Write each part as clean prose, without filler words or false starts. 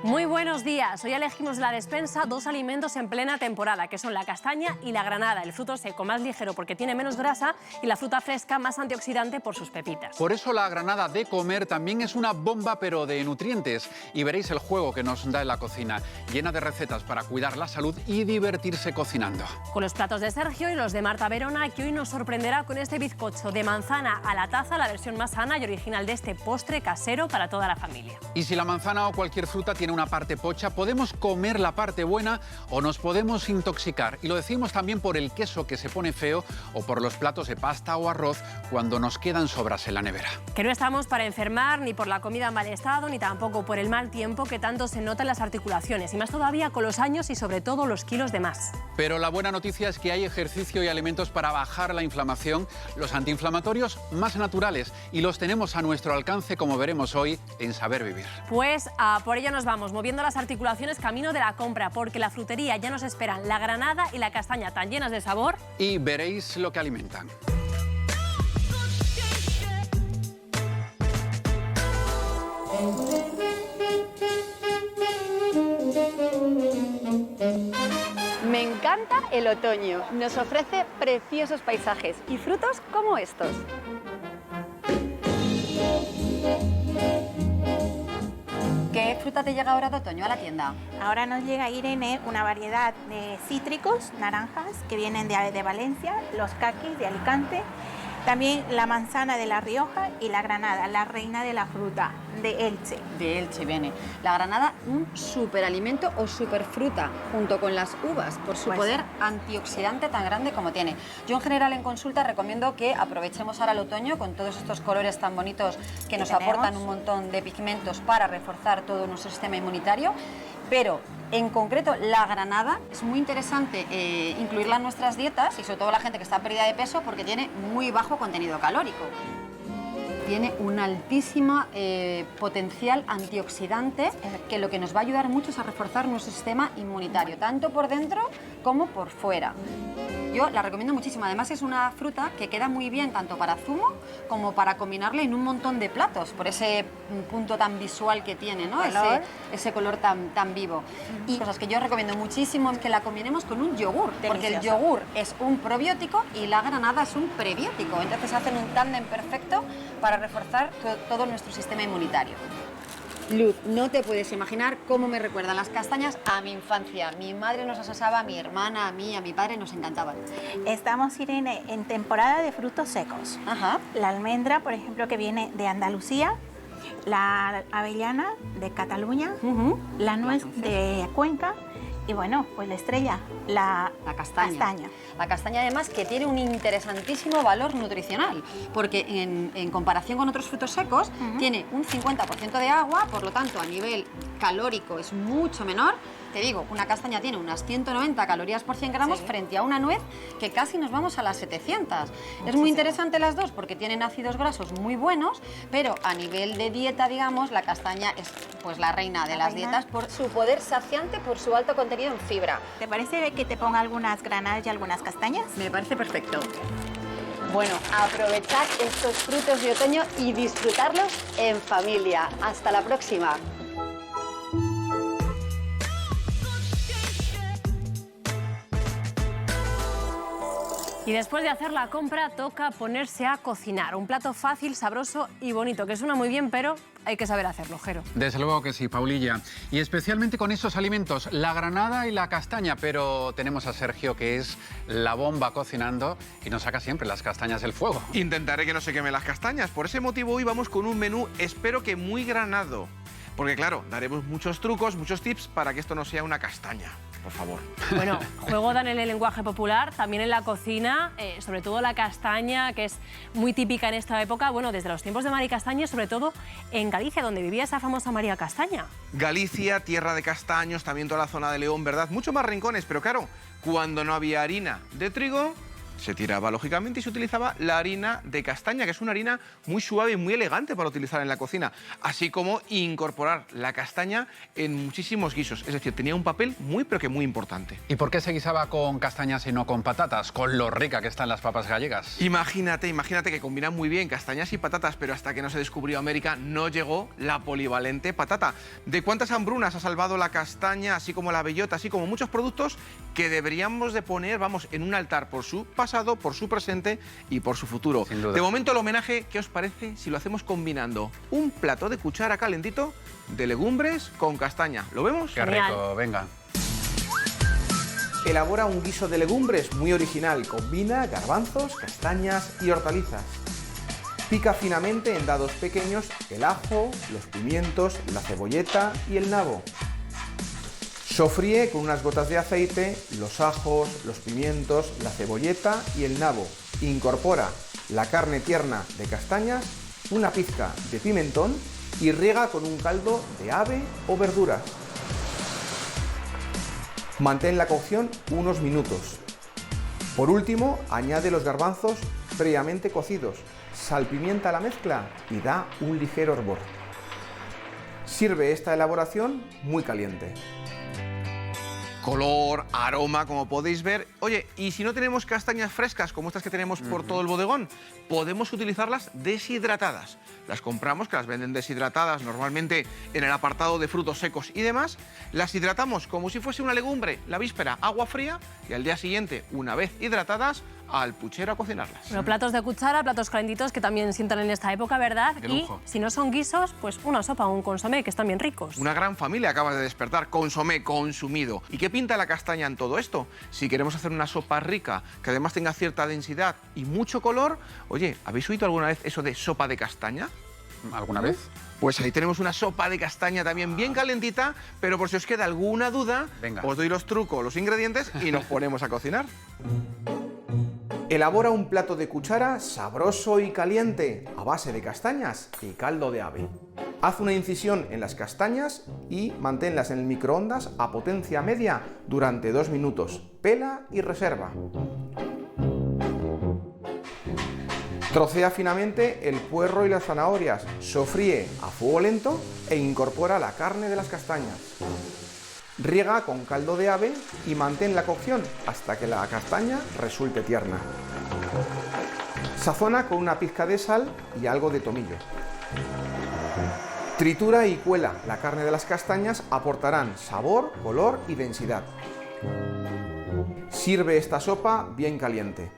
Muy buenos días. Hoy elegimos de la despensa dos alimentos en plena temporada, que son la castaña y la granada, el fruto seco más ligero porque tiene menos grasa y la fruta fresca más antioxidante por sus pepitas. Por eso la granada de comer también es una bomba, pero de nutrientes. Y veréis el juego que nos da en la cocina, llena de recetas para cuidar la salud y divertirse cocinando. Con los platos de Sergio y los de Marta Verona, que hoy nos sorprenderá con este bizcocho de manzana a la taza, la versión más sana y original de este postre casero para toda la familia. Y si la manzana o cualquier fruta tiene una parte pocha, podemos comer la parte buena o nos podemos intoxicar. Y lo decimos también por el queso que se pone feo o por los platos de pasta o arroz cuando nos quedan sobras en la nevera. Que no estamos para enfermar ni por la comida en mal estado ni tampoco por el mal tiempo que tanto se nota en las articulaciones y más todavía con los años y sobre todo los kilos de más. Pero la buena noticia es que hay ejercicio y alimentos para bajar la inflamación, los antiinflamatorios más naturales, y los tenemos a nuestro alcance, como veremos hoy en Saber Vivir. Pues por ello nos vamos, moviendo las articulaciones camino de la compra, porque la frutería ya nos esperan la granada y la castaña tan llenas de sabor. Y veréis lo que alimentan. Me encanta el otoño, nos ofrece preciosos paisajes y frutos como estos. ¿Qué fruta te llega ahora de otoño a la tienda? Ahora nos llega, Irene, una variedad de cítricos, naranjas, que vienen de Valencia, los caquis de Alicante, también la manzana de La Rioja y la granada, la reina de la fruta, de Elche. De Elche viene. La granada, un superalimento o superfruta, junto con las uvas, por su poder antioxidante tan grande como tiene. Yo en general en consulta recomiendo que aprovechemos ahora el otoño con todos estos colores tan bonitos que nos aportan un montón de pigmentos para reforzar todo nuestro sistema inmunitario, pero en concreto la granada es muy interesante incluirla en nuestras dietas y sobre todo la gente que está a pérdida de peso porque tiene muy bajo contenido calórico. Tiene un altísimo potencial antioxidante que lo que nos va a ayudar mucho es a reforzar nuestro sistema inmunitario, tanto por dentro como por fuera. Yo la recomiendo muchísimo, además es una fruta que queda muy bien tanto para zumo como para combinarla en un montón de platos, por ese punto tan visual que tiene, ¿no? Ese color tan vivo. Y cosas que yo recomiendo muchísimo es que la combinemos con un yogur, porque el yogur es un probiótico y la granada es un prebiótico, entonces hacen un tándem perfecto para reforzar todo nuestro sistema inmunitario. Luz, no te puedes imaginar cómo me recuerdan las castañas a mi infancia. Mi madre nos las asaba, a mi hermana, a mí, a mi padre, nos encantaban. Estamos, Irene, en temporada de frutos secos. Ajá. La almendra, por ejemplo, que viene de Andalucía, la avellana de Cataluña, la nuez de Cuenca y bueno, pues la estrella, la castaña. La castaña además que tiene un interesantísimo valor nutricional, porque en comparación con otros frutos secos tiene un 50% de agua, por lo tanto a nivel calórico es mucho menor. Te digo, una castaña tiene unas 190 calorías por 100 gramos frente a una nuez que casi nos vamos a las 700. Muchísimo. Es muy interesante las dos porque tienen ácidos grasos muy buenos, pero a nivel de dieta, digamos, la castaña es pues la reina de las dietas por su poder saciante, por su alto contenido en fibra. ¿Te parece que te ponga algunas granadas y algunas castañas? Me parece perfecto. Bueno, aprovechad estos frutos de otoño y disfrutarlos en familia. Hasta la próxima. Y después de hacer la compra, toca ponerse a cocinar. Un plato fácil, sabroso y bonito, que suena muy bien, pero hay que saber hacerlo, Jero. Desde luego que sí, Paulilla. Y especialmente con esos alimentos, la granada y la castaña. Pero tenemos a Sergio, que es la bomba cocinando y nos saca siempre las castañas del fuego. Intentaré que no se quemen las castañas. Por ese motivo hoy vamos con un menú, espero que muy granado. Porque claro, daremos muchos trucos, muchos tips para que esto no sea una castaña. Por favor. Bueno, juego dan en el lenguaje popular, también en la cocina, sobre todo la castaña, que es muy típica en esta época, bueno, desde los tiempos de María Castaña, sobre todo en Galicia, donde vivía esa famosa María Castaña. Galicia, tierra de castaños, también toda la zona de León, ¿verdad? Muchos más rincones, pero claro, cuando no había harina de trigo, Se tiraba, lógicamente, y se utilizaba la harina de castaña, que es una harina muy suave y muy elegante para utilizar en la cocina, así como incorporar la castaña en muchísimos guisos. Es decir, tenía un papel muy, pero que muy importante. ¿Y por qué se guisaba con castañas y no con patatas? Con lo rica que están las papas gallegas. Imagínate que combinan muy bien castañas y patatas, pero hasta que no se descubrió América no llegó la polivalente patata. ¿De cuántas hambrunas ha salvado la castaña, así como la bellota, así como muchos productos que deberíamos de poner, vamos, en un altar por su pasado, por su presente y por su futuro? Sin duda. De momento, el homenaje, ¿qué os parece si lo hacemos combinando un plato de cuchara calentito de legumbres con castaña? ¿Lo vemos? Qué rico, venga. Elabora un guiso de legumbres muy original. Combina garbanzos, castañas y hortalizas. Pica finamente en dados pequeños el ajo, los pimientos, la cebolleta y el nabo. Sofríe con unas gotas de aceite los ajos, los pimientos, la cebolleta y el nabo. Incorpora la carne tierna de castañas, una pizca de pimentón y riega con un caldo de ave o verduras. Mantén la cocción unos minutos. Por último, añade los garbanzos previamente cocidos, salpimienta la mezcla y da un ligero hervor. Sirve esta elaboración muy caliente. Color, aroma, como podéis ver. Oye, y si no tenemos castañas frescas como estas que tenemos por todo el bodegón, podemos utilizarlas deshidratadas. Las compramos, que las venden deshidratadas normalmente en el apartado de frutos secos y demás. Las hidratamos como si fuese una legumbre la víspera, agua fría, y al día siguiente, una vez hidratadas, al puchero a cocinarlas. Bueno, platos de cuchara, platos calentitos que también sientan en esta época, ¿verdad? De Y lujo. si no son guisos, pues una sopa o un consomé, que están bien ricos. Una gran familia acaba de despertar, consomé consumido. ¿Y qué pinta la castaña en todo esto? Si queremos hacer una sopa rica, que además tenga cierta densidad y mucho color, oye, ¿habéis oído alguna vez eso de sopa de castaña? ¿Alguna vez? Pues ahí tenemos una sopa de castaña también bien calentita, pero por si os queda alguna duda, Venga. os doy los trucos, los ingredientes y nos ponemos a cocinar. Elabora un plato de cuchara sabroso y caliente a base de castañas y caldo de ave. Haz una incisión en las castañas y manténlas en el microondas a potencia media durante 2 minutos. Pela y reserva. Trocea finamente el puerro y las zanahorias, sofríe a fuego lento e incorpora la carne de las castañas. Riega con caldo de ave y mantén la cocción hasta que la castaña resulte tierna. Sazona con una pizca de sal y algo de tomillo. Tritura y cuela la carne de las castañas, aportarán sabor, color y densidad. Sirve esta sopa bien caliente.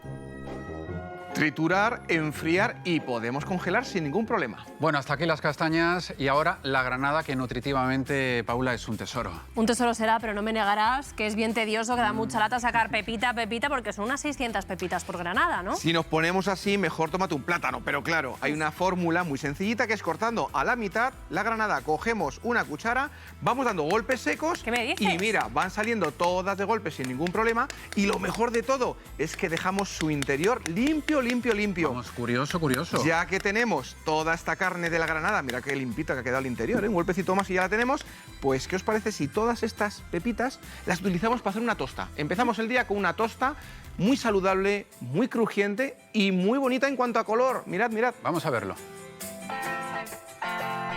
Triturar, enfriar y podemos congelar sin ningún problema. Bueno, hasta aquí las castañas y ahora la granada, que nutritivamente, Paula, es un tesoro. Un tesoro será, pero no me negarás que es bien tedioso, que da mucha lata sacar pepita a pepita, porque son unas 600 pepitas por granada, ¿no? Si nos ponemos así, mejor tómate un plátano. Pero claro, hay una fórmula muy sencillita que es cortando a la mitad la granada. Cogemos una cuchara, vamos dando golpes secos. ¿Qué me dices? Y mira, van saliendo todas de golpe sin ningún problema. Y lo mejor de todo es que dejamos su interior limpio, limpio, limpio. Vamos, curioso, curioso. Ya que tenemos toda esta carne de la granada, mira qué limpita que ha quedado el interior, ¿eh? Un golpecito más y ya la tenemos. Pues, ¿qué os parece si todas estas pepitas las utilizamos para hacer una tosta? Empezamos el día con una tosta muy saludable, muy crujiente y muy bonita en cuanto a color. Mirad, mirad. Vamos a verlo.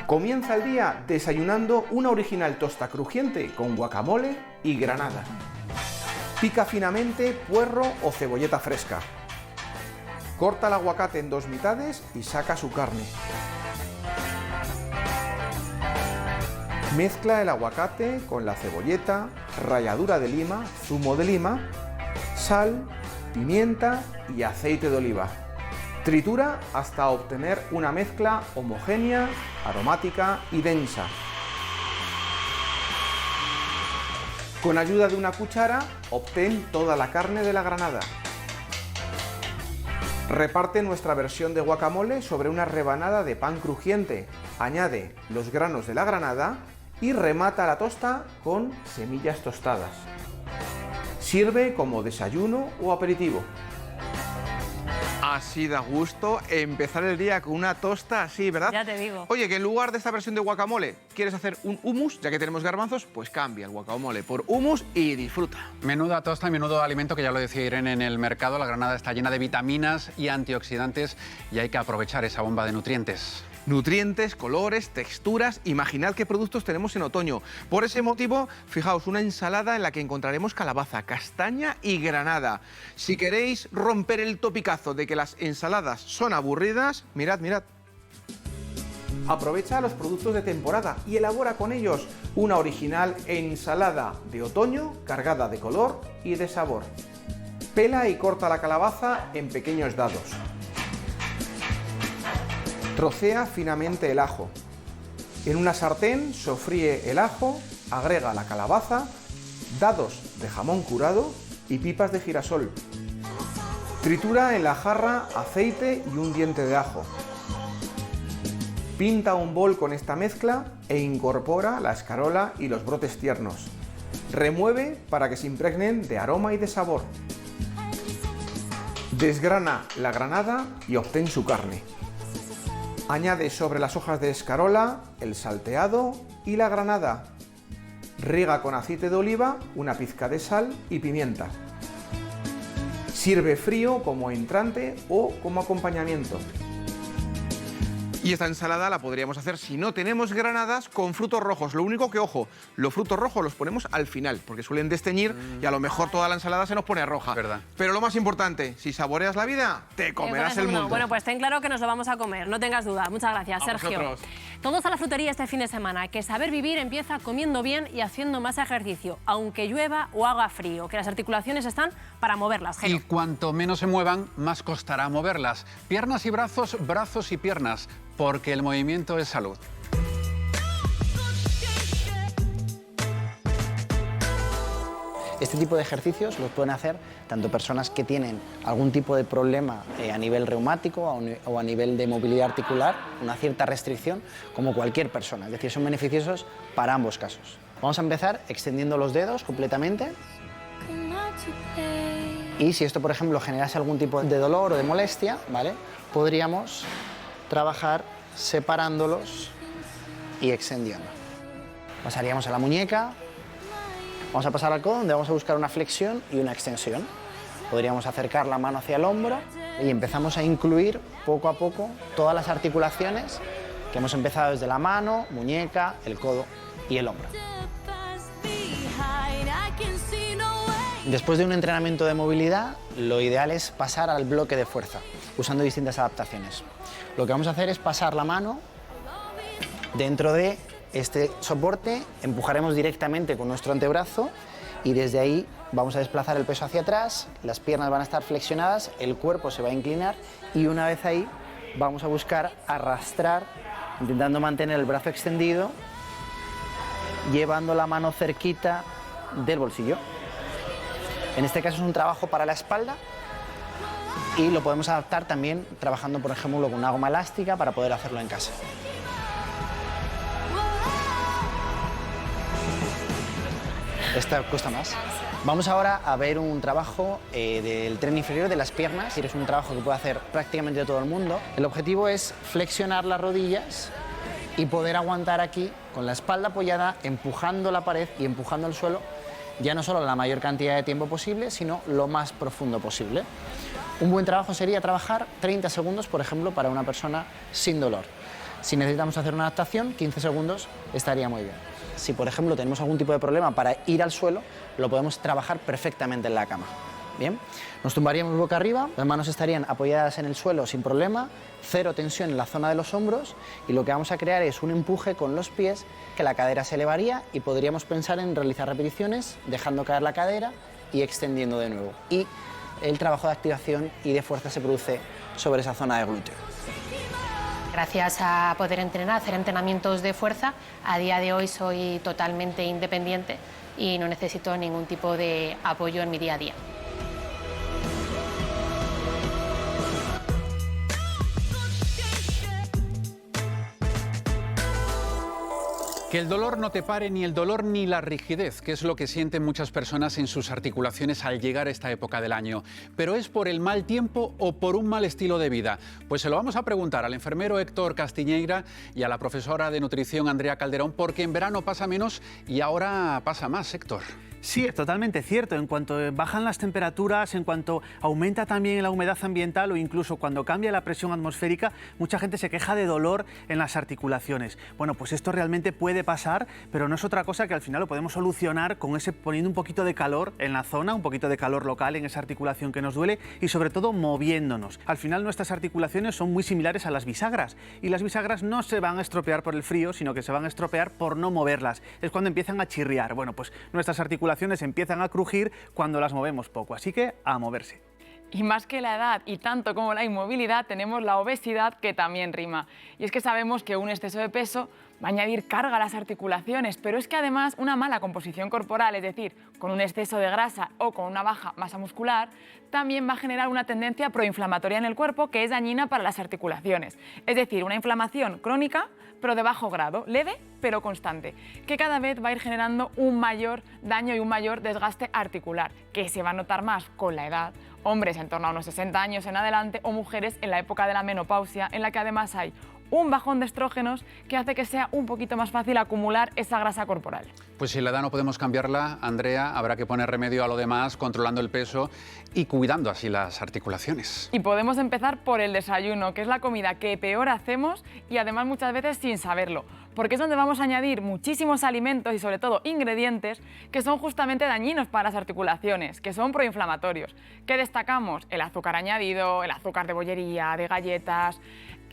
Comienza el día desayunando una original tosta crujiente con guacamole y granada. Pica finamente puerro o cebolleta fresca. Corta el aguacate en 2 mitades y saca su carne. Mezcla el aguacate con la cebolleta, ralladura de lima, zumo de lima, sal, pimienta y aceite de oliva. Tritura hasta obtener una mezcla homogénea, aromática y densa. Con ayuda de una cuchara, obtén toda la carne de la granada. Reparte nuestra versión de guacamole sobre una rebanada de pan crujiente. Añade los granos de la granada y remata la tosta con semillas tostadas. Sirve como desayuno o aperitivo. Así da gusto empezar el día con una tosta así, ¿verdad? Ya te digo. Oye, que en lugar de esta versión de guacamole, ¿quieres hacer un hummus? Ya que tenemos garbanzos, pues cambia el guacamole por hummus y disfruta. Menuda tosta y menudo alimento, que ya lo decía Irene en el mercado. La granada está llena de vitaminas y antioxidantes y hay que aprovechar esa bomba de nutrientes. Nutrientes, colores, texturas, imaginad qué productos tenemos en otoño. Por ese motivo, fijaos, una ensalada en la que encontraremos calabaza, castaña y granada. Si queréis romper el topicazo de que las ensaladas son aburridas, mirad, mirad. Aprovecha los productos de temporada y elabora con ellos una original ensalada de otoño cargada de color y de sabor. Pela y corta la calabaza en pequeños dados. Trocea finamente el ajo. En una sartén sofríe el ajo, agrega la calabaza, dados de jamón curado y pipas de girasol. Tritura en la jarra aceite y un diente de ajo. Pinta un bol con esta mezcla e incorpora la escarola y los brotes tiernos. Remueve para que se impregnen de aroma y de sabor. Desgrana la granada y obtén su carne. Añade sobre las hojas de escarola el salteado y la granada. Riega con aceite de oliva, una pizca de sal y pimienta. Sirve frío como entrante o como acompañamiento. Y esta ensalada la podríamos hacer, si no tenemos granadas, con frutos rojos. Lo único que, ojo, los frutos rojos los ponemos al final, porque suelen desteñir y a lo mejor toda la ensalada se nos pone roja. Verdad. Pero lo más importante, si saboreas la vida, te comerás el mundo. Bueno, pues ten claro que nos lo vamos a comer, no tengas duda. Muchas gracias, A Sergio. vosotros. Todos a la frutería este fin de semana, que saber vivir empieza comiendo bien y haciendo más ejercicio, aunque llueva o haga frío, que las articulaciones están para moverlas, Gelo. Y cuanto menos se muevan, más costará moverlas. Piernas y brazos, brazos y piernas, porque el movimiento es salud. Este tipo de ejercicios los pueden hacer tanto personas que tienen algún tipo de problema a nivel reumático o a nivel de movilidad articular, una cierta restricción, como cualquier persona. Es decir, son beneficiosos para ambos casos. Vamos a empezar extendiendo los dedos completamente. Y si esto, por ejemplo, generase algún tipo de dolor o de molestia, ¿vale?, podríamos trabajar separándolos y extendiendo. Pasaríamos a la muñeca. Vamos a pasar al codo, donde vamos a buscar una flexión y una extensión. Podríamos acercar la mano hacia el hombro y empezamos a incluir poco a poco todas las articulaciones que hemos empezado desde la mano, muñeca, el codo y el hombro. Después de un entrenamiento de movilidad, lo ideal es pasar al bloque de fuerza, usando distintas adaptaciones. Lo que vamos a hacer es pasar la mano dentro de este soporte, empujaremos directamente con nuestro antebrazo y desde ahí vamos a desplazar el peso hacia atrás, las piernas van a estar flexionadas, el cuerpo se va a inclinar y una vez ahí vamos a buscar arrastrar, intentando mantener el brazo extendido, llevando la mano cerquita del bolsillo. En este caso es un trabajo para la espalda y lo podemos adaptar también trabajando, por ejemplo, con una goma elástica para poder hacerlo en casa. Esta cuesta más. Vamos ahora a ver un trabajo del tren inferior de las piernas. Es un trabajo que puede hacer prácticamente todo el mundo. El objetivo es flexionar las rodillas y poder aguantar aquí con la espalda apoyada, empujando la pared y empujando el suelo, ya no solo la mayor cantidad de tiempo posible, sino lo más profundo posible. Un buen trabajo sería trabajar 30 segundos, por ejemplo, para una persona sin dolor. Si necesitamos hacer una adaptación, 15 segundos estaría muy bien. Si, por ejemplo, tenemos algún tipo de problema para ir al suelo, lo podemos trabajar perfectamente en la cama. Bien, nos tumbaríamos boca arriba, las manos estarían apoyadas en el suelo sin problema, cero tensión en la zona de los hombros y lo que vamos a crear es un empuje con los pies, que la cadera se elevaría y podríamos pensar en realizar repeticiones, dejando caer la cadera y extendiendo de nuevo. Y el trabajo de activación y de fuerza se produce sobre esa zona de glúteo. Gracias a poder entrenar, hacer entrenamientos de fuerza, a día de hoy soy totalmente independiente y no necesito ningún tipo de apoyo en mi día a día. Que el dolor no te pare, ni el dolor ni la rigidez, que es lo que sienten muchas personas en sus articulaciones al llegar a esta época del año. ¿Pero es por el mal tiempo o por un mal estilo de vida? Pues se lo vamos a preguntar al enfermero Héctor Castiñeira y a la profesora de nutrición Andrea Calderón, porque en verano pasa menos y ahora pasa más, Héctor. Sí, es totalmente cierto. En cuanto bajan las temperaturas, en cuanto aumenta también la humedad ambiental o incluso cuando cambia la presión atmosférica, mucha gente se queja de dolor en las articulaciones. Bueno, pues esto realmente puede pasar, pero no es otra cosa que al final lo podemos solucionar con poniendo un poquito de calor en la zona, un poquito de calor local en esa articulación que nos duele y sobre todo moviéndonos. Al final nuestras articulaciones son muy similares a las bisagras y las bisagras no se van a estropear por el frío, sino que se van a estropear por no moverlas. Es cuando empiezan a chirriar. Bueno, pues nuestras articulaciones empiezan a crujir cuando las movemos poco, así que a moverse. Y más que la edad y tanto como la inmovilidad, tenemos la obesidad, que también rima. Y es que sabemos que un exceso de peso va a añadir carga a las articulaciones, pero es que además una mala composición corporal, es decir, con un exceso de grasa o con una baja masa muscular, también va a generar una tendencia proinflamatoria en el cuerpo que es dañina para las articulaciones. Es decir, una inflamación crónica, pero de bajo grado, leve pero constante, que cada vez va a ir generando un mayor daño y un mayor desgaste articular, que se va a notar más con la edad, hombres en torno a unos 60 años en adelante o mujeres en la época de la menopausia, en la que además hay un bajón de estrógenos que hace que sea un poquito más fácil acumular esa grasa corporal. Pues si la edad no podemos cambiarla, Andrea, habrá que poner remedio a lo demás, controlando el peso y cuidando así las articulaciones. Y podemos empezar por el desayuno, que es la comida que peor hacemos y además muchas veces sin saberlo, porque es donde vamos a añadir muchísimos alimentos y sobre todo ingredientes que son justamente dañinos para las articulaciones, que son proinflamatorios. ¿Qué destacamos? El azúcar añadido, el azúcar de bollería, de galletas,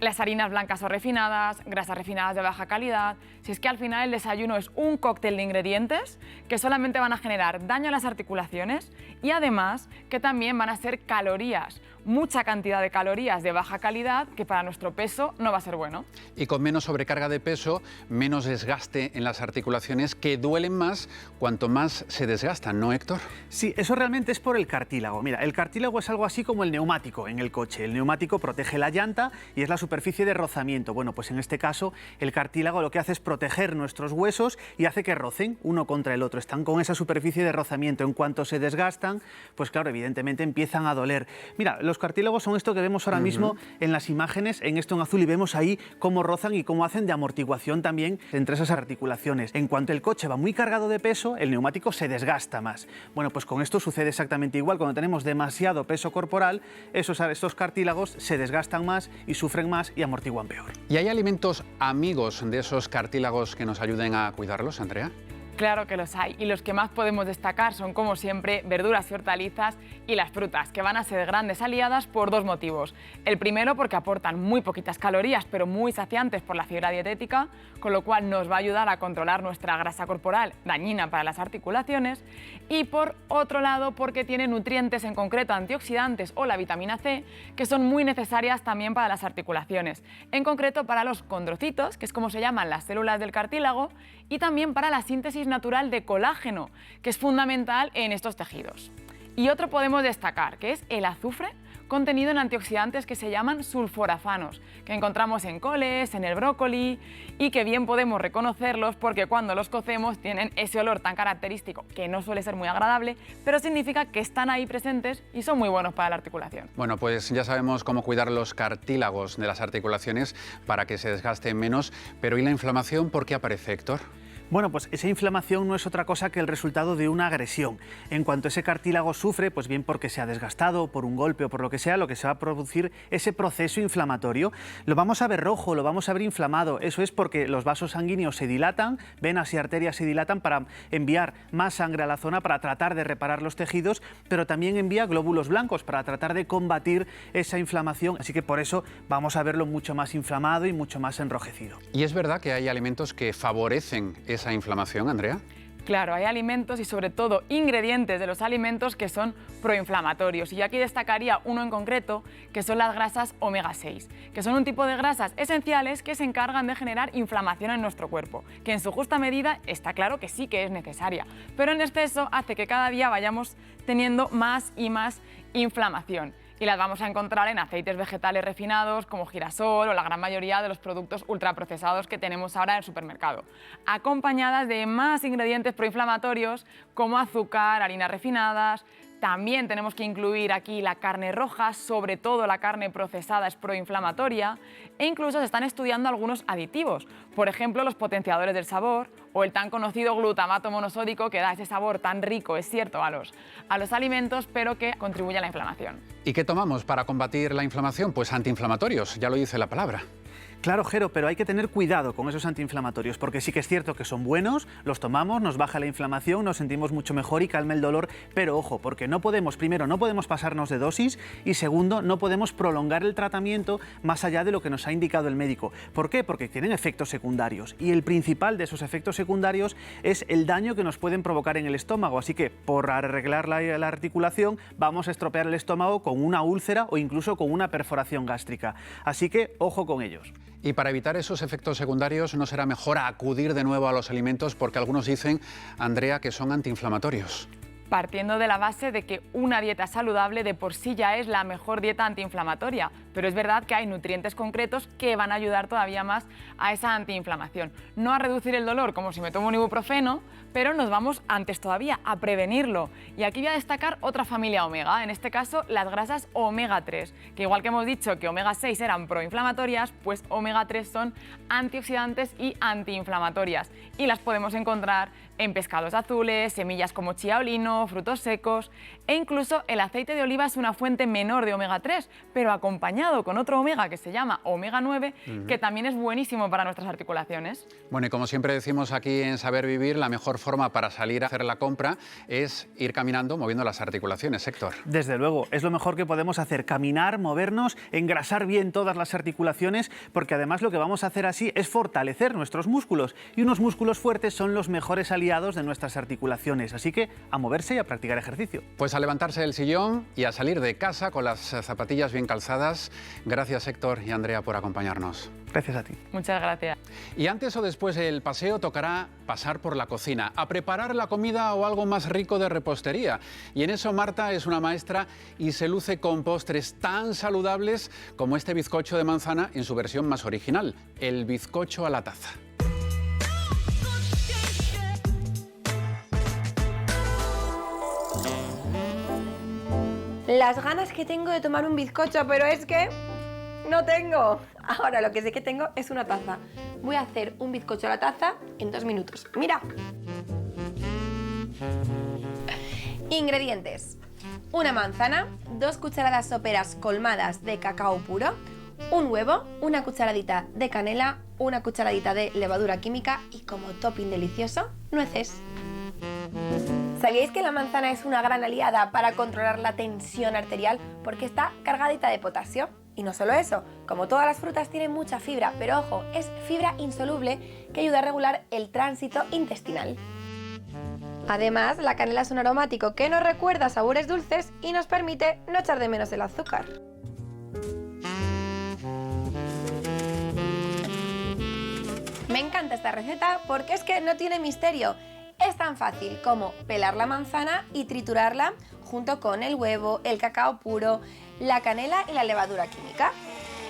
las harinas blancas o refinadas, grasas refinadas de baja calidad. Si es que al final el desayuno es un cóctel de ingredientes que solamente van a generar daño a las articulaciones y además que también van a ser calorías, mucha cantidad de calorías de baja calidad que para nuestro peso no va a ser bueno. Y con menos sobrecarga de peso, menos desgaste en las articulaciones que duelen más cuanto más se desgastan, ¿no, Héctor? Sí, eso realmente es por el cartílago. Mira, el cartílago es algo así como el neumático en el coche. El neumático protege la llanta y es la superficie de rozamiento. Bueno, pues en este caso el cartílago lo que hace es proteger nuestros huesos y hace que rocen uno contra el otro. Están con esa superficie de rozamiento. En cuanto se desgastan, pues claro, evidentemente empiezan a doler. Mira, los cartílagos son esto que vemos ahora mismo en las imágenes, en esto en azul, y vemos ahí cómo rozan y cómo hacen de amortiguación también entre esas articulaciones. En cuanto el coche va muy cargado de peso, el neumático se desgasta más. Bueno, pues con esto sucede exactamente igual. Cuando tenemos demasiado peso corporal, estos cartílagos se desgastan más y sufren más y amortiguan peor. ¿Y hay alimentos amigos de esos cartílagos que nos ayuden a cuidarlos, Andrea? Claro que los hay y los que más podemos destacar son, como siempre, verduras y hortalizas y las frutas, que van a ser grandes aliadas por dos motivos. El primero, porque aportan muy poquitas calorías, pero muy saciantes por la fibra dietética, con lo cual nos va a ayudar a controlar nuestra grasa corporal dañina para las articulaciones. Y por otro lado, porque tiene nutrientes, en concreto antioxidantes o la vitamina C, que son muy necesarias también para las articulaciones. En concreto para los condrocitos, que es como se llaman las células del cartílago, y también para la síntesis natural de colágeno, que es fundamental en estos tejidos. Y otro podemos destacar, que es el azufre, contenido en antioxidantes que se llaman sulforafanos, que encontramos en coles, en el brócoli, y que bien podemos reconocerlos porque cuando los cocemos tienen ese olor tan característico, que no suele ser muy agradable, pero significa que están ahí presentes y son muy buenos para la articulación. Bueno, pues ya sabemos cómo cuidar los cartílagos de las articulaciones para que se desgasten menos, pero ¿y la inflamación por qué aparece, Héctor? Bueno, pues esa inflamación no es otra cosa que el resultado de una agresión. En cuanto ese cartílago sufre, pues bien porque se ha desgastado, por un golpe o por lo que sea se va a producir ese proceso inflamatorio. Lo vamos a ver rojo, lo vamos a ver inflamado. Eso es porque los vasos sanguíneos se dilatan, venas y arterias se dilatan para enviar más sangre a la zona para tratar de reparar los tejidos, pero también envía glóbulos blancos para tratar de combatir esa inflamación. Así que por eso vamos a verlo mucho más inflamado y mucho más enrojecido. ¿Y es verdad que hay alimentos que favorecen esa inflamación, Andrea? Claro, hay alimentos y sobre todo ingredientes de los alimentos que son proinflamatorios. Y yo aquí destacaría uno en concreto, que son las grasas omega 6, que son un tipo de grasas esenciales que se encargan de generar inflamación en nuestro cuerpo, que en su justa medida está claro que sí que es necesaria, pero en exceso hace que cada día vayamos teniendo más y más inflamación. y las vamos a encontrar en aceites vegetales refinados como girasol o la gran mayoría de los productos ultraprocesados que tenemos ahora en el supermercado, acompañadas de más ingredientes proinflamatorios como azúcar, harinas refinadas. También tenemos que incluir aquí la carne roja, sobre todo la carne procesada es proinflamatoria, e incluso se están estudiando algunos aditivos, por ejemplo los potenciadores del sabor o el tan conocido glutamato monosódico que da ese sabor tan rico, es cierto, a los alimentos, pero que contribuye a la inflamación. ¿Y qué tomamos para combatir la inflamación? Pues antiinflamatorios, ya lo dice la palabra. Claro, Jero, pero hay que tener cuidado con esos antiinflamatorios, porque sí que es cierto que son buenos, los tomamos, nos baja la inflamación, nos sentimos mucho mejor y calma el dolor, pero ojo, porque no podemos, primero, no podemos pasarnos de dosis y segundo, no podemos prolongar el tratamiento más allá de lo que nos ha indicado el médico. ¿Por qué? Porque tienen efectos secundarios y el principal de esos efectos secundarios es el daño que nos pueden provocar en el estómago, así que por arreglar la articulación vamos a estropear el estómago con una úlcera o incluso con una perforación gástrica. Así que ojo con ellos. Y para evitar esos efectos secundarios, ¿no será mejor acudir de nuevo a los alimentos? Porque algunos dicen, Andrea, que son antiinflamatorios. Partiendo de la base de que una dieta saludable de por sí ya es la mejor dieta antiinflamatoria, pero es verdad que hay nutrientes concretos que van a ayudar todavía más a esa antiinflamación. No a reducir el dolor como si me tomo un ibuprofeno, pero nos vamos antes todavía a prevenirlo. Y aquí voy a destacar otra familia omega, en este caso las grasas omega 3, que igual que hemos dicho que omega 6 eran proinflamatorias, pues omega 3 son antioxidantes y antiinflamatorias. Y las podemos encontrar en pescados azules, semillas como chía o lino, frutos secos, e incluso el aceite de oliva es una fuente menor de omega 3, pero acompañado con otro omega que se llama omega 9, que también es buenísimo para nuestras articulaciones. Bueno, y como siempre decimos aquí en Saber Vivir, la mejor forma para salir a hacer la compra es ir caminando, moviendo las articulaciones, Héctor. Desde luego, es lo mejor que podemos hacer, caminar, movernos, engrasar bien todas las articulaciones, porque además lo que vamos a hacer así es fortalecer nuestros músculos, y unos músculos fuertes son los mejores aliados de nuestras articulaciones, así que a moverse y a practicar ejercicio. Pues a levantarse del sillón y a salir de casa con las zapatillas bien calzadas. Gracias, Héctor y Andrea, por acompañarnos. Gracias a ti. Muchas gracias. Y antes o después del paseo tocará pasar por la cocina, a preparar la comida o algo más rico de repostería. Y en eso Marta es una maestra y se luce con postres tan saludables como este bizcocho de manzana en su versión más original, el bizcocho a la taza. Las ganas que tengo de tomar un bizcocho, pero es que no tengo. Ahora lo que sí que tengo es una taza. Voy a hacer un bizcocho a la taza en 2 minutos. Mira. Ingredientes. Una manzana, 2 cucharadas soperas colmadas de cacao puro, un huevo, una cucharadita de canela, una cucharadita de levadura química y como topping delicioso, nueces. ¿Sabíais que la manzana es una gran aliada para controlar la tensión arterial? Porque está cargadita de potasio. Y no solo eso, como todas las frutas tienen mucha fibra, pero ojo, es fibra insoluble que ayuda a regular el tránsito intestinal. Además, la canela es un aromático que nos recuerda a sabores dulces y nos permite no echar de menos el azúcar. Me encanta esta receta porque es que no tiene misterio. Es tan fácil como pelar la manzana y triturarla junto con el huevo, el cacao puro, la canela y la levadura química.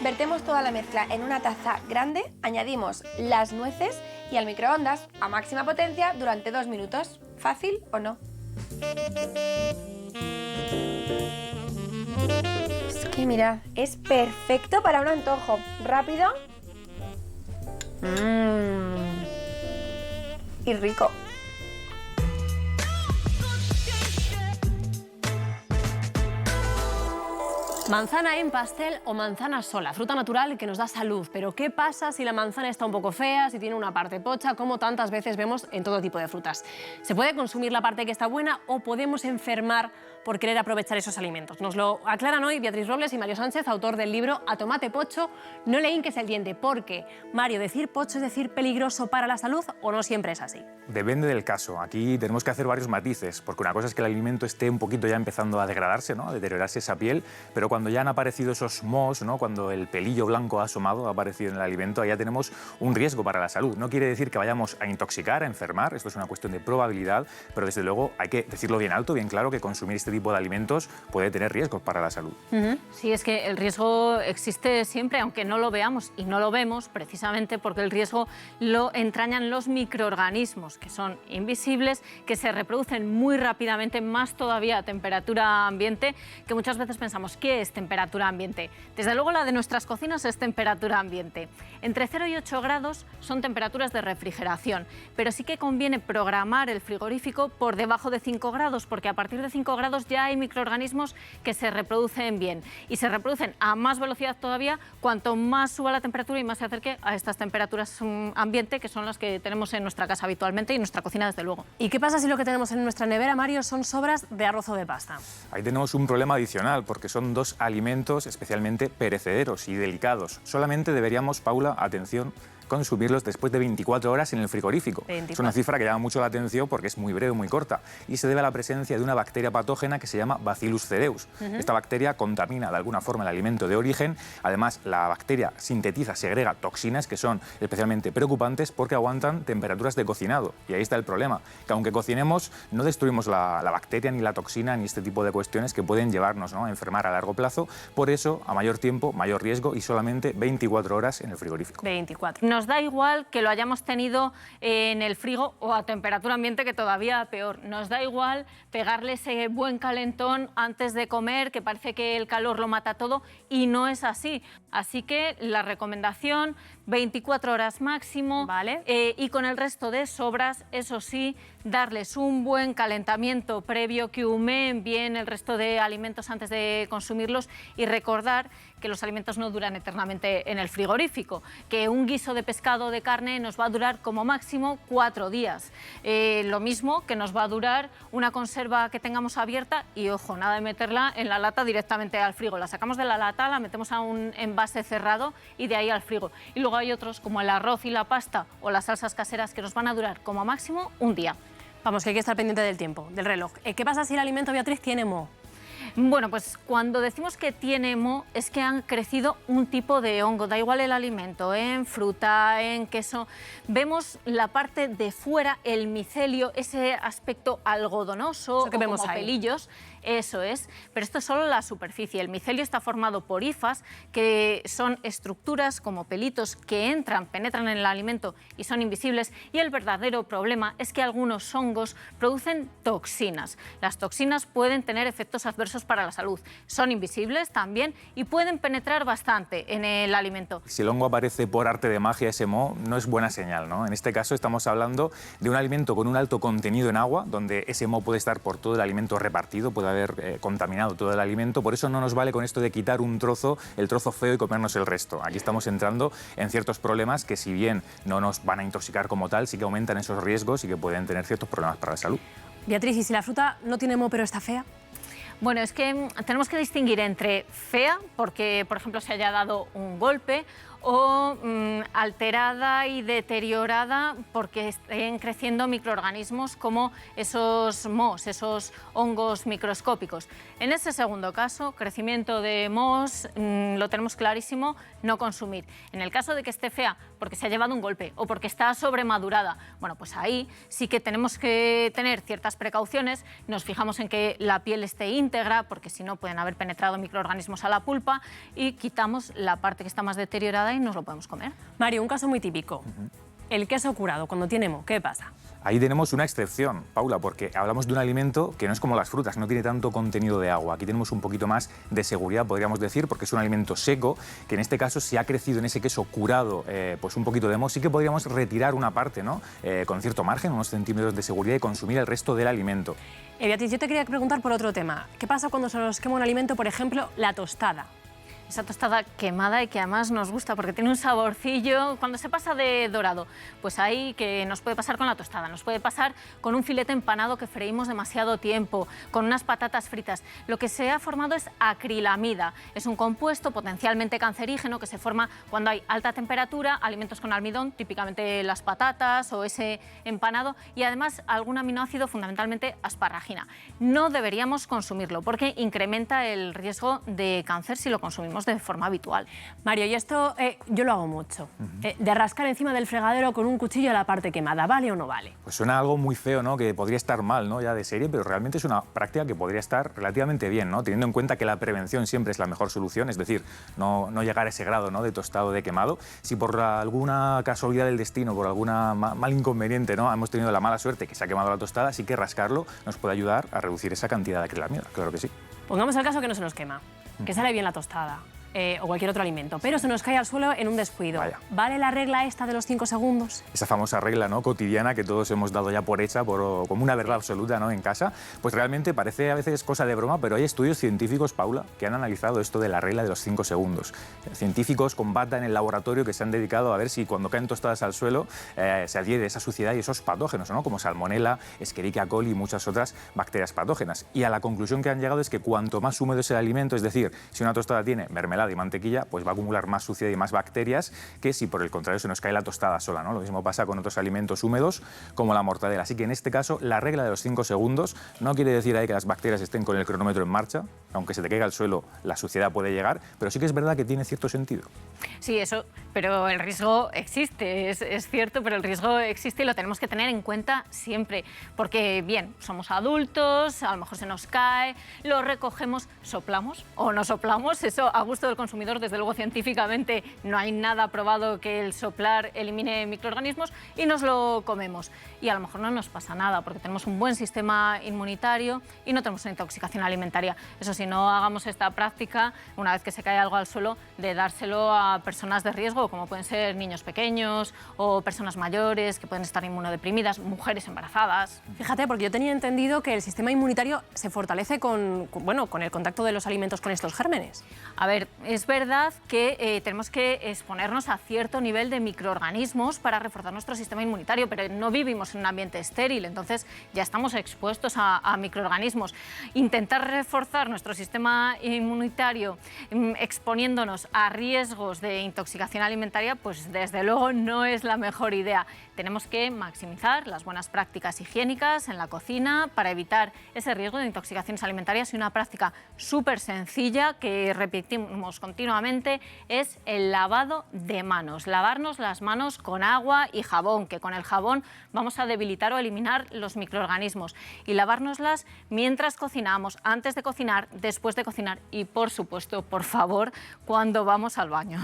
Vertemos toda la mezcla en una taza grande, añadimos las nueces y al microondas a máxima potencia durante 2 minutos. ¿Fácil o no? Es que mirad, es perfecto para un antojo. Rápido. Y rico. Manzana en pastel o manzana sola, fruta natural que nos da salud. Pero ¿qué pasa si la manzana está un poco fea, si tiene una parte pocha, como tantas veces vemos en todo tipo de frutas? ¿Se puede consumir la parte que está buena o podemos enfermar por querer aprovechar esos alimentos? Nos lo aclaran hoy Beatriz Robles y Mario Sánchez, autor del libro A tomate pocho, no le hinques el diente. Porque, Mario, ¿decir pocho es decir peligroso para la salud o no siempre es así? Depende del caso. Aquí tenemos que hacer varios matices, porque una cosa es que el alimento esté un poquito ya empezando a degradarse, ¿no? A deteriorarse esa piel, pero cuando cuando ya han aparecido esos mohos, ¿no? Cuando el pelillo blanco ha asomado, ha aparecido en el alimento, ahí ya tenemos un riesgo para la salud. No quiere decir que vayamos a intoxicar, a enfermar, esto es una cuestión de probabilidad, pero desde luego hay que decirlo bien alto, bien claro, que consumir este tipo de alimentos puede tener riesgos para la salud. Sí, es que el riesgo existe siempre, aunque no lo veamos, y no lo vemos precisamente porque el riesgo lo entrañan los microorganismos, que son invisibles, que se reproducen muy rápidamente, más todavía a temperatura ambiente, que muchas veces pensamos, ¿qué es temperatura ambiente? Desde luego la de nuestras cocinas es temperatura ambiente. Entre 0 y 8 grados son temperaturas de refrigeración, pero sí que conviene programar el frigorífico por debajo de 5 grados, porque a partir de 5 grados ya hay microorganismos que se reproducen bien y se reproducen a más velocidad todavía cuanto más suba la temperatura y más se acerque a estas temperaturas ambiente, que son las que tenemos en nuestra casa habitualmente y en nuestra cocina desde luego. ¿Y qué pasa si lo que tenemos en nuestra nevera, Mario, son sobras de arroz o de pasta? Ahí tenemos un problema adicional, porque son dos alimentos especialmente perecederos y delicados. Solamente deberíamos, Paula, atención, consumirlos después de 24 horas en el frigorífico. 24. Es una cifra que llama mucho la atención porque es muy breve, muy corta, y se debe a la presencia de una bacteria patógena que se llama Bacillus cereus. Esta bacteria contamina de alguna forma el alimento de origen. Además, la bacteria sintetiza, segrega toxinas que son especialmente preocupantes porque aguantan temperaturas de cocinado. Y ahí está el problema, que aunque cocinemos, no destruimos la bacteria, ni la toxina, ni este tipo de cuestiones que pueden llevarnos, ¿no?, a enfermar a largo plazo. Por eso, a mayor tiempo, mayor riesgo y solamente 24 horas en el frigorífico. 24. Nos da igual que lo hayamos tenido en el frigo o a temperatura ambiente, que todavía peor. Nos da igual pegarle ese buen calentón antes de comer, que parece que el calor lo mata todo, y no es así. Así que la recomendación, 24 horas máximo, ¿vale? Y con el resto de sobras, eso sí, darles un buen calentamiento previo, que humeen bien el resto de alimentos antes de consumirlos, y recordar que los alimentos no duran eternamente en el frigorífico, que un guiso de pescado o de carne nos va a durar como máximo 4 días. Lo mismo que nos va a durar una conserva que tengamos abierta, y ojo, nada de meterla en la lata directamente al frigo. La sacamos de la lata, la metemos a un envase cerrado y de ahí al frigo. Y luego hay otros como el arroz y la pasta o las salsas caseras que nos van a durar como máximo un día. Vamos, que hay que estar pendiente del tiempo, del reloj. ¿Qué pasa si el alimento, Beatriz, tiene moho? Bueno, pues cuando decimos que tiene moho es que han crecido un tipo de hongo, da igual el alimento, en fruta, en queso. Vemos la parte de fuera, el micelio, ese aspecto algodonoso, que vemos como ahí. pelillos. Eso es, pero esto es solo la superficie. El micelio está formado por hifas, que son estructuras como pelitos que entran, penetran en el alimento y son invisibles. Y el verdadero problema es que algunos hongos producen toxinas. Las toxinas pueden tener efectos adversos para la salud. Son invisibles también y pueden penetrar bastante en el alimento. Si el hongo aparece por arte de magia, ese moho, no es buena señal, ¿no? En este caso estamos hablando de un alimento con un alto contenido en agua, donde ese moho puede estar por todo el alimento repartido, puede haber contaminado todo el alimento. Por eso no nos vale con esto de quitar un trozo, el trozo feo, y comernos el resto. Aquí estamos entrando en ciertos problemas que, si bien no nos van a intoxicar como tal, sí que aumentan esos riesgos y que pueden tener ciertos problemas para la salud. Beatriz, ¿y si la fruta no tiene moho pero está fea? Bueno, es que tenemos que distinguir entre fea, porque, por ejemplo, se haya dado un golpe, o alterada y deteriorada porque estén creciendo microorganismos como esos mohos, esos hongos microscópicos. En ese segundo caso, crecimiento de mohos, lo tenemos clarísimo, no consumir. En el caso de que esté fea porque se ha llevado un golpe o porque está sobremadurada, bueno, pues ahí sí que tenemos que tener ciertas precauciones. Nos fijamos en que la piel esté íntegra, porque si no pueden haber penetrado microorganismos a la pulpa, y quitamos la parte que está más deteriorada y nos lo podemos comer. Mario, un caso muy típico. El queso curado, cuando tiene moho, ¿qué pasa? Ahí tenemos una excepción, Paula, porque hablamos de un alimento que no es como las frutas, no tiene tanto contenido de agua. Aquí tenemos un poquito más de seguridad, podríamos decir, porque es un alimento seco, que en este caso, si ha crecido en ese queso curado pues un poquito de moho, sí que podríamos retirar una parte, ¿no? Con cierto margen, unos centímetros de seguridad, y consumir el resto del alimento. Beatriz, yo te quería preguntar por otro tema. ¿Qué pasa cuando se nos quema un alimento, por ejemplo, la tostada? esa tostada quemada y que además nos gusta porque tiene un saborcillo. Cuando se pasa de dorado, pues ahí que nos puede pasar con la tostada, nos puede pasar con un filete empanado que freímos demasiado tiempo, con unas patatas fritas. Lo que se ha formado es acrilamida. Es un compuesto potencialmente cancerígeno que se forma cuando hay alta temperatura, alimentos con almidón, típicamente las patatas o ese empanado, y además algún aminoácido, fundamentalmente asparragina. No deberíamos consumirlo porque incrementa el riesgo de cáncer si lo consumimos de forma habitual. Mario, y esto yo lo hago mucho, de rascar encima del fregadero con un cuchillo a la parte quemada, ¿vale o no vale? Pues suena algo muy feo, ¿no? Que podría estar mal, ¿no? Ya de serie, pero realmente es una práctica que podría estar relativamente bien, ¿no? Teniendo en cuenta que la prevención siempre es la mejor solución, es decir, no llegar a ese grado, ¿no? De tostado, de quemado. Si por alguna casualidad del destino, por alguna mal inconveniente, ¿no? Hemos tenido la mala suerte que se ha quemado la tostada, sí que rascarlo nos puede ayudar a reducir esa cantidad de acrilamida, claro que sí. Pongamos el caso que no se nos quema, que sale bien la tostada o cualquier otro alimento, pero se nos cae al suelo en un descuido. Vaya. ¿Vale la regla esta de los 5 segundos? Esa famosa regla, ¿no? Cotidiana que todos hemos dado ya por hecha, como una verdad absoluta, ¿no? En casa, pues realmente parece a veces cosa de broma, pero hay estudios científicos, Paula, que han analizado esto de la regla de los 5 segundos. Científicos con bata en el laboratorio que se han dedicado a ver si cuando caen tostadas al suelo se adhiere esa suciedad y esos patógenos, ¿no? Como Salmonella, Escherichia coli y muchas otras bacterias patógenas. Y a la conclusión que han llegado es que cuanto más húmedo es el alimento, es decir, si una tostada tiene mermelada y mantequilla, pues va a acumular más suciedad y más bacterias que si por el contrario se nos cae la tostada sola, ¿no? Lo mismo pasa con otros alimentos húmedos como la mortadela. Así que en este caso la regla de los 5 segundos no quiere decir ahí que las bacterias estén con el cronómetro en marcha, aunque se te caiga al suelo la suciedad puede llegar, pero sí que es verdad que tiene cierto sentido. Sí, eso, pero el riesgo existe, es cierto, pero el riesgo existe y lo tenemos que tener en cuenta siempre, porque bien, somos adultos, a lo mejor se nos cae, lo recogemos, soplamos o no soplamos, eso a gusto del consumidor, desde luego científicamente no hay nada probado que el soplar elimine microorganismos y nos lo comemos. Y a lo mejor no nos pasa nada porque tenemos un buen sistema inmunitario y no tenemos una intoxicación alimentaria. Eso sí, no hagamos esta práctica, una vez que se cae algo al suelo, de dárselo a personas de riesgo, como pueden ser niños pequeños o personas mayores que pueden estar inmunodeprimidas, mujeres embarazadas. Fíjate, porque yo tenía entendido que el sistema inmunitario se fortalece con el contacto de los alimentos con estos gérmenes. A ver, es verdad que tenemos que exponernos a cierto nivel de microorganismos para reforzar nuestro sistema inmunitario, pero no vivimos en un ambiente estéril, entonces ya estamos expuestos a microorganismos. Intentar reforzar nuestro sistema inmunitario exponiéndonos a riesgos de intoxicación alimentaria, pues desde luego no es la mejor idea. Tenemos que maximizar las buenas prácticas higiénicas en la cocina para evitar ese riesgo de intoxicaciones alimentarias, y una práctica súper sencilla que repetimos continuamente es el lavado de manos. Lavarnos las manos con agua y jabón, que con el jabón vamos a debilitar o eliminar los microorganismos, y lavárnoslas mientras cocinamos, antes de cocinar, después de cocinar y, por supuesto, por favor, cuando vamos al baño.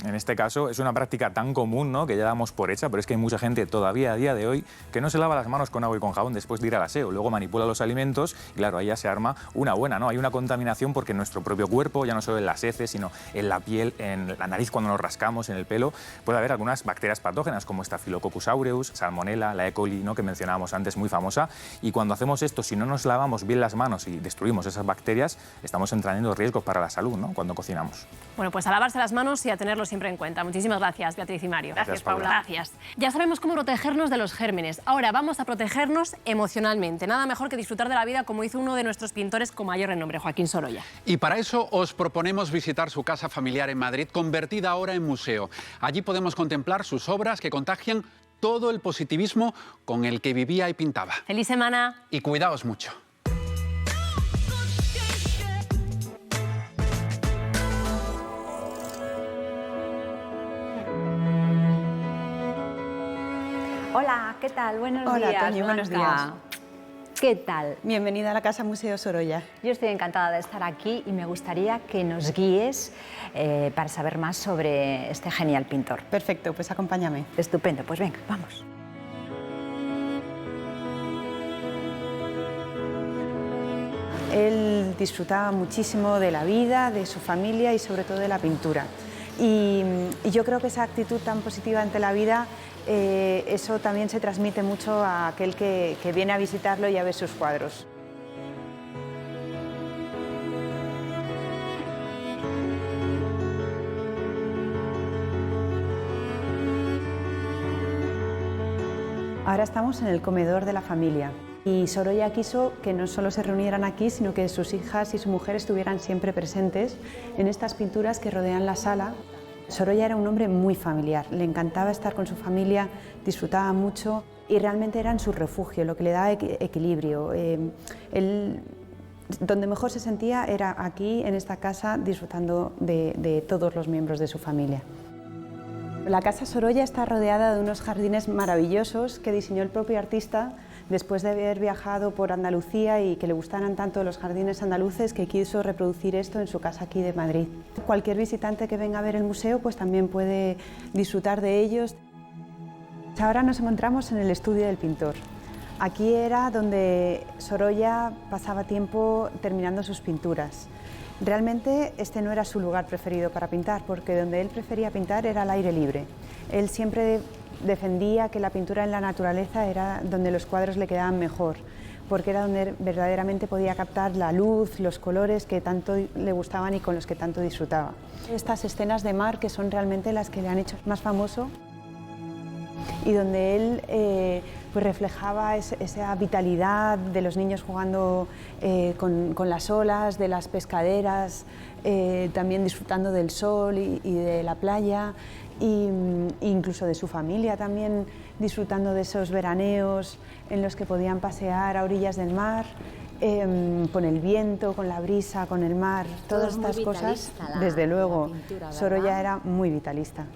En este caso es una práctica tan común, ¿no? Que ya damos por hecha, pero es que hay mucha gente todavía a día de hoy que no se lava las manos con agua y con jabón después de ir al aseo, luego manipula los alimentos y claro, ahí ya se arma una buena, ¿no? Hay una contaminación porque en nuestro propio cuerpo, ya no solo en las heces, sino en la piel, en la nariz cuando nos rascamos, en el pelo, puede haber algunas bacterias patógenas como Staphylococcus aureus, Salmonella, la E. coli, ¿no? Que mencionábamos antes, muy famosa, y cuando hacemos esto, si no nos lavamos bien las manos y destruimos esas bacterias, estamos entrando en riesgos para la salud, ¿no? Cuando cocinamos. Bueno, pues a lavarse las manos y a tenerlo siempre en cuenta. Muchísimas gracias, Beatriz y Mario. Gracias, Paula. Gracias. Ya sabemos cómo protegernos de los gérmenes. Ahora vamos a protegernos emocionalmente. Nada mejor que disfrutar de la vida como hizo uno de nuestros pintores con mayor renombre, Joaquín Sorolla. Y para eso os proponemos visitar su casa familiar en Madrid, convertida ahora en museo. Allí podemos contemplar sus obras que contagian todo el positivismo con el que vivía y pintaba. ¡Feliz semana! Y cuidaos mucho. Hola, ¿qué tal? Buenos días. Hola, Toñi, buenos días. ¿Qué tal? Bienvenida a la Casa Museo Sorolla. Yo estoy encantada de estar aquí y me gustaría que nos guíes para saber más sobre este genial pintor. Perfecto, pues acompáñame. Estupendo, pues venga, vamos. Él disfrutaba muchísimo de la vida, de su familia y sobre todo de la pintura. Y yo creo que esa actitud tan positiva ante la vida, eso también se transmite mucho a aquel que viene a visitarlo y a ver sus cuadros. Ahora estamos en el comedor de la familia y Sorolla quiso que no solo se reunieran aquí, sino que sus hijas y su mujer estuvieran siempre presentes en estas pinturas que rodean la sala. Sorolla era un hombre muy familiar, le encantaba estar con su familia, disfrutaba mucho y realmente eran su refugio, lo que le daba equilibrio. Donde mejor se sentía era aquí, en esta casa, disfrutando de todos los miembros de su familia. La Casa Sorolla está rodeada de unos jardines maravillosos que diseñó el propio artista después de haber viajado por Andalucía y que le gustaran tanto los jardines andaluces que quiso reproducir esto en su casa aquí de Madrid. Cualquier visitante que venga a ver el museo pues también puede disfrutar de ellos. Ahora nos encontramos en el estudio del pintor. Aquí era donde Sorolla pasaba tiempo terminando sus pinturas. Realmente este no era su lugar preferido para pintar, porque donde él prefería pintar era al aire libre. Él siempre defendía que la pintura en la naturaleza era donde los cuadros le quedaban mejor, porque era donde verdaderamente podía captar la luz, los colores que tanto le gustaban y con los que tanto disfrutaba. Estas escenas de mar que son realmente las que le han hecho más famoso y donde él pues reflejaba esa vitalidad de los niños jugando con las olas, de las pescaderas, también disfrutando del sol y de la playa, e incluso de su familia también disfrutando de esos veraneos en los que podían pasear a orillas del mar, con el viento, con la brisa, con el mar, todas estas cosas, desde luego, Sorolla era muy vitalista.